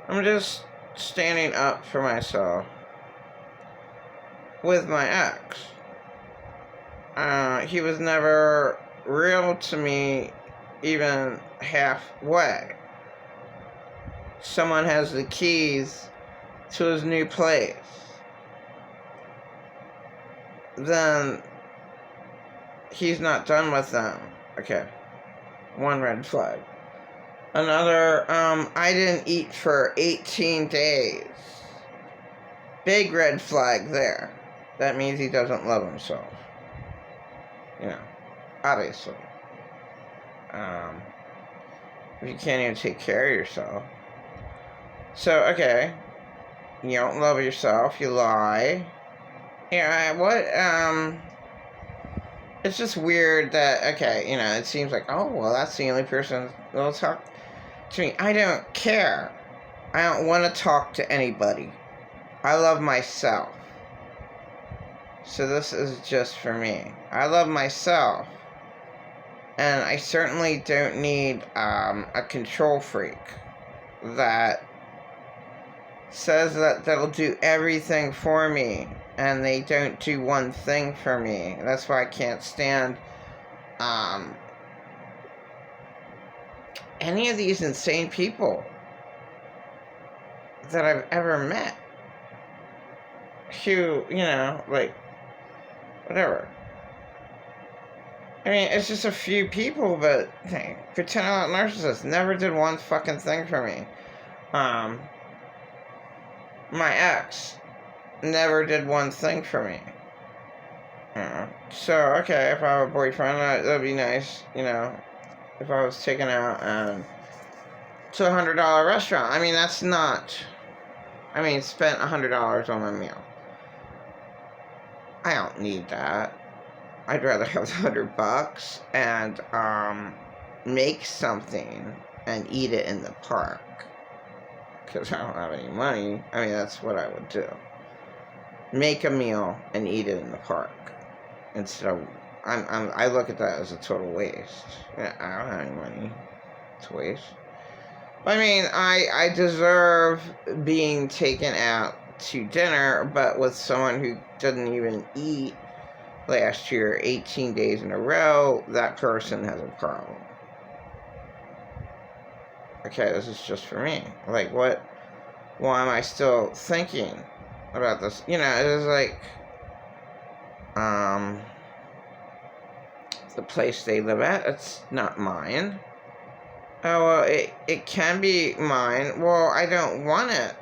I'm just standing up for myself with my ex. He was never real to me, even halfway. Someone has the keys to his new place. Then he's not done with them. Okay. One red flag. Another, I didn't eat for 18 days. Big red flag there. That means he doesn't love himself. You know, obviously. If you can't even take care of yourself. So, okay. You don't love yourself, you lie. Yeah, what, it's just weird that, okay, you know, it seems like, oh, well, that's the only person that'll talk to me. I don't care. I don't want to talk to anybody. I love myself. So this is just for me. I love myself. And I certainly don't need a control freak that says that they'll do everything for me and they don't do one thing for me. That's why I can't stand any of these insane people that I've ever met who, you know, like, whatever. I mean, it's just a few people, but hey, pretend I'm a narcissist. Never did one fucking thing for me. My ex never did one thing for me. So, okay, if I have a boyfriend, that'd be nice, you know, if I was taken out to a $100 restaurant. I mean, that's not, I mean, spent $100 on a meal. I don't need that. I'd rather have $100 and make something and eat it in the park. Because I don't have any money. I mean, that's what I would do. Make a meal and eat it in the park. Instead of, I look at that as a total waste. I don't have any money to waste. I mean, I deserve being taken out to dinner, but with someone who doesn't even eat last year 18 days in a row, that person has a problem. Okay, this is just for me. Like, what? Why am I still thinking about this? You know, it is like, the place they live at, it's not mine. Oh, well, it can be mine. Well, I don't want it.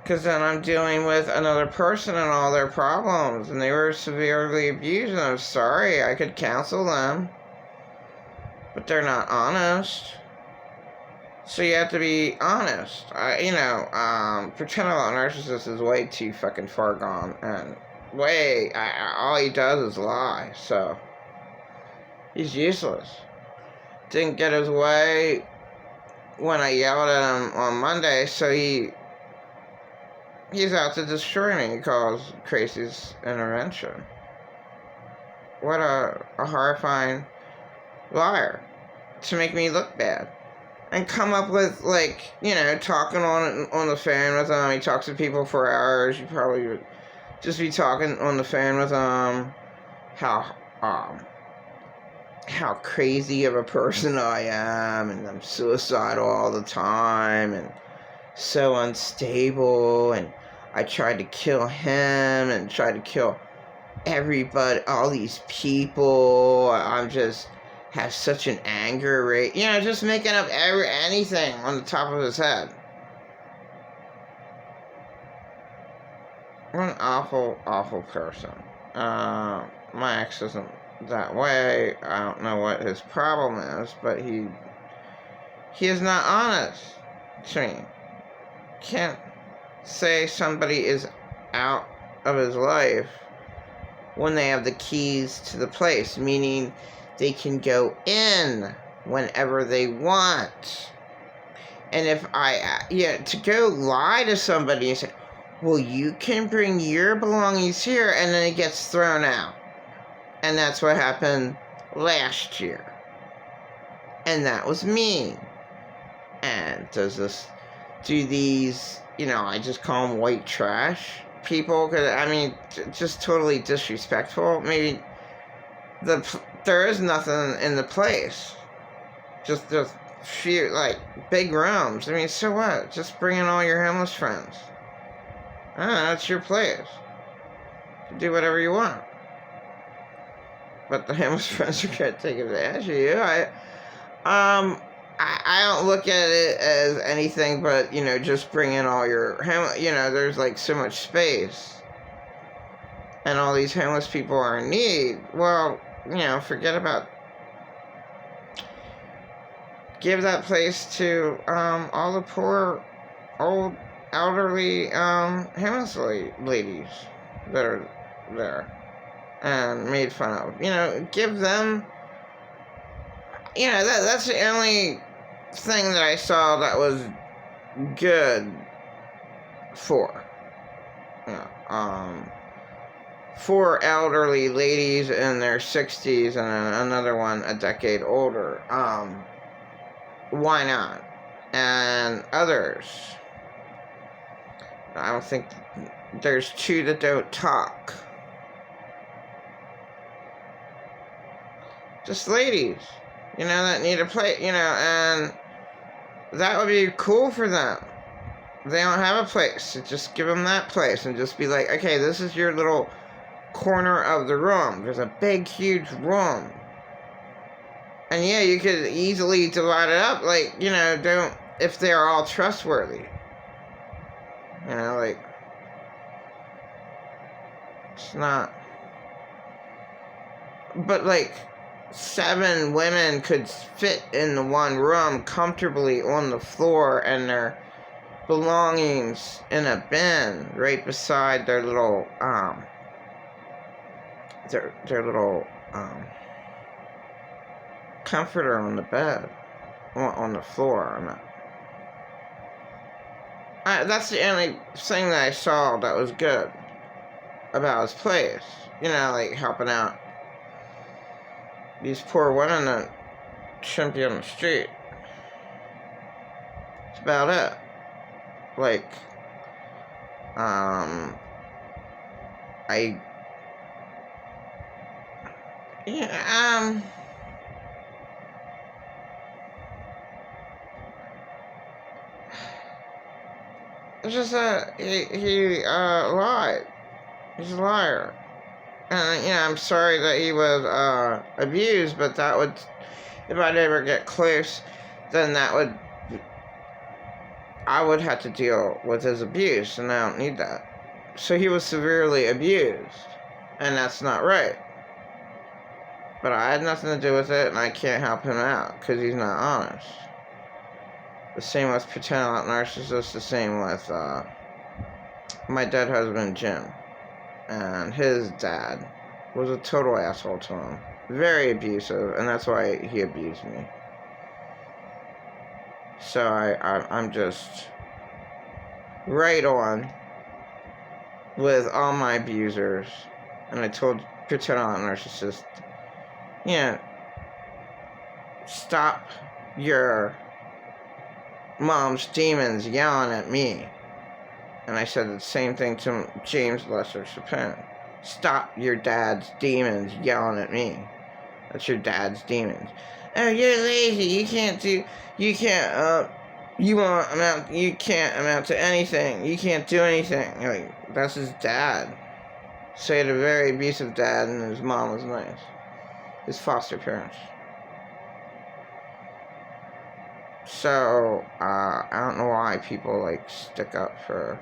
Because then I'm dealing with another person and all their problems. And they were severely abused. And I'm sorry, I could counsel them. But they're not honest. So you have to be honest. Pretend about narcissist is way too fucking far gone. And all he does is lie. So he's useless. Didn't get his way when I yelled at him on Monday, so he's out to destroy me. He calls Tracy's intervention. What a horrifying liar to make me look bad. And come up with, like, you know, talking on the phone with him. He talks to people for hours. You probably would just be talking on the phone with him. How crazy of a person I am, and I'm suicidal all the time, and so unstable, and I tried to kill him, and tried to kill everybody, all these people. I'm just have such an anger rate, you know, just making up anything on the top of his head. What an awful, awful person. My ex isn't that way. I don't know what his problem is, but he is not honest to me. Can't say somebody is out of his life when they have the keys to the place, meaning they can go in whenever they want. And if to go lie to somebody and say, well, you can bring your belongings here, and then it gets thrown out. And that's what happened last year. And that was me. And does this do these, I just call them white trash people, because, I mean, just totally disrespectful. Maybe there is nothing in the place. Just few, like, big rooms. I mean, so what? Just bring in all your homeless friends. I don't know, it's your place. You do whatever you want. But the homeless friends are gonna take advantage of you. I don't look at it as anything but, just bring in all your there's like so much space. And all these homeless people are in need. Well, forget about, give that place to all the poor, old, elderly, homeless ladies that are there and made fun of. Give them, that's the only thing that I saw that was good for. For elderly ladies in their 60s and another one a decade older. Why not? And others. I don't think there's two that don't talk. Just ladies, that need a place, and that would be cool for them. They don't have a place, so just give them that place and just be like, okay, this is your little corner of the room. There's a big, huge room. And yeah, you could easily divide it up, like, don't, if they're all trustworthy. Like, it's not, but like, 7 women could fit in the one room comfortably on the floor, and their belongings in a bin right beside their little comforter on the bed, on the floor. That's the only thing that I saw that was good about his place. Like helping out these poor women that shouldn't be on the street. That's about it. Like, it's just that he lied. He's a liar. And, I'm sorry that he was, abused, but that would, if I'd ever get close, then I would have to deal with his abuse, and I don't need that. So he was severely abused, and that's not right. But I had nothing to do with it, and I can't help him out, because he's not honest. The same with paternal narcissist, the same with, my dead husband, Jim. And his dad was a total asshole to him. Very abusive, and that's why he abused me. So I'm just right on with all my abusers. And I told paternal narcissist, stop your mom's demons yelling at me. And I said the same thing to James Lester Chapin. Stop your dad's demons yelling at me. That's your dad's demons. Oh, you're lazy. You can't amount to anything. You can't do anything. Like, that's his dad. So he had a very abusive dad, and his mom was nice. His foster parents. So, I don't know why people, stick up for,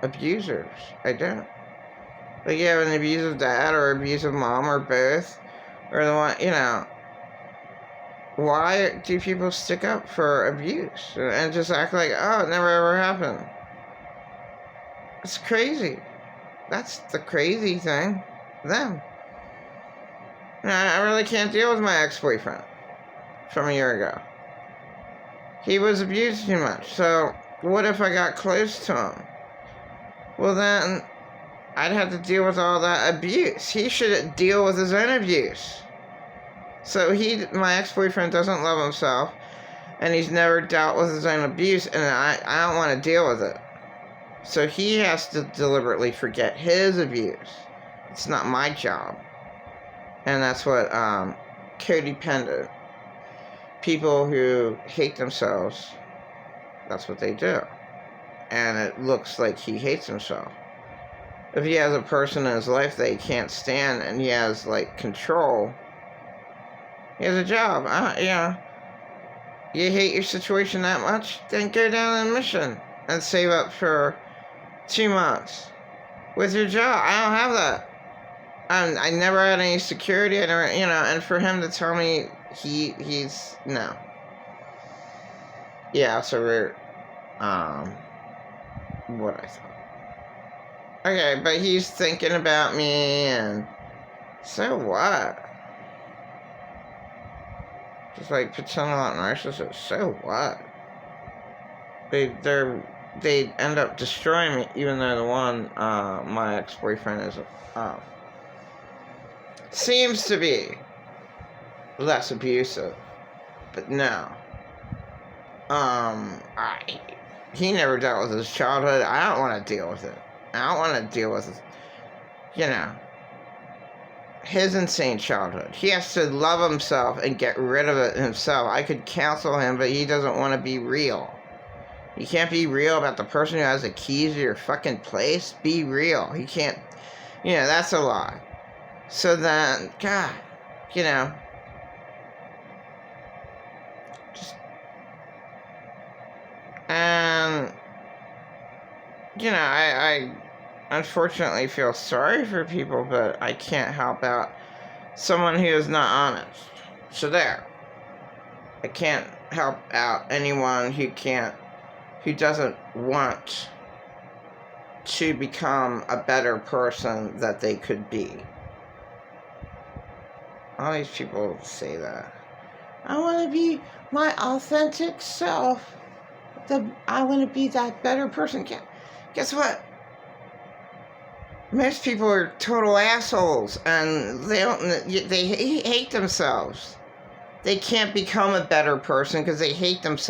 abusers. I don't. Like, you have an abusive dad or abusive mom or both, or the one, why do people stick up for abuse and just act like, oh, it never ever happened? It's crazy. That's the crazy thing. Them. I really can't deal with my ex-boyfriend from a year ago. He was abused too much, so what if I got close to him? Well, then I'd have to deal with all that abuse. He should deal with his own abuse. So my ex-boyfriend doesn't love himself, and he's never dealt with his own abuse, and I don't want to deal with it. So he has to deliberately forget his abuse. It's not my job. And that's what codependent people who hate themselves, that's what they do. And it looks like he hates himself. If he has a person in his life that he can't stand and he has, like, control, he has a job. You hate your situation that much? Then go down on a mission and save up for 2 months with your job. I don't have that. I never had any security. I never, and for him to tell me he's, no. Yeah, so we're, what I thought. Okay, but he's thinking about me, and so what? Just like paternal narcissists, so what? They end up destroying me, even though the one, my ex-boyfriend is, seems to be less abusive, but no. He never dealt with his childhood. I don't want to deal with it. I don't want to deal with, his insane childhood. He has to love himself and get rid of it himself. I could counsel him, but he doesn't want to be real. You can't be real about the person who has the keys to your fucking place. Be real. He can't, that's a lie. So then, God, just, and, I unfortunately feel sorry for people, but I can't help out someone who is not honest. So there. I can't help out anyone who doesn't want to become a better person that they could be. All these people say that. I want to be my authentic self. I want to be that better person. Guess what? Most people are total assholes, and they hate themselves. They can't become a better person because they hate themselves.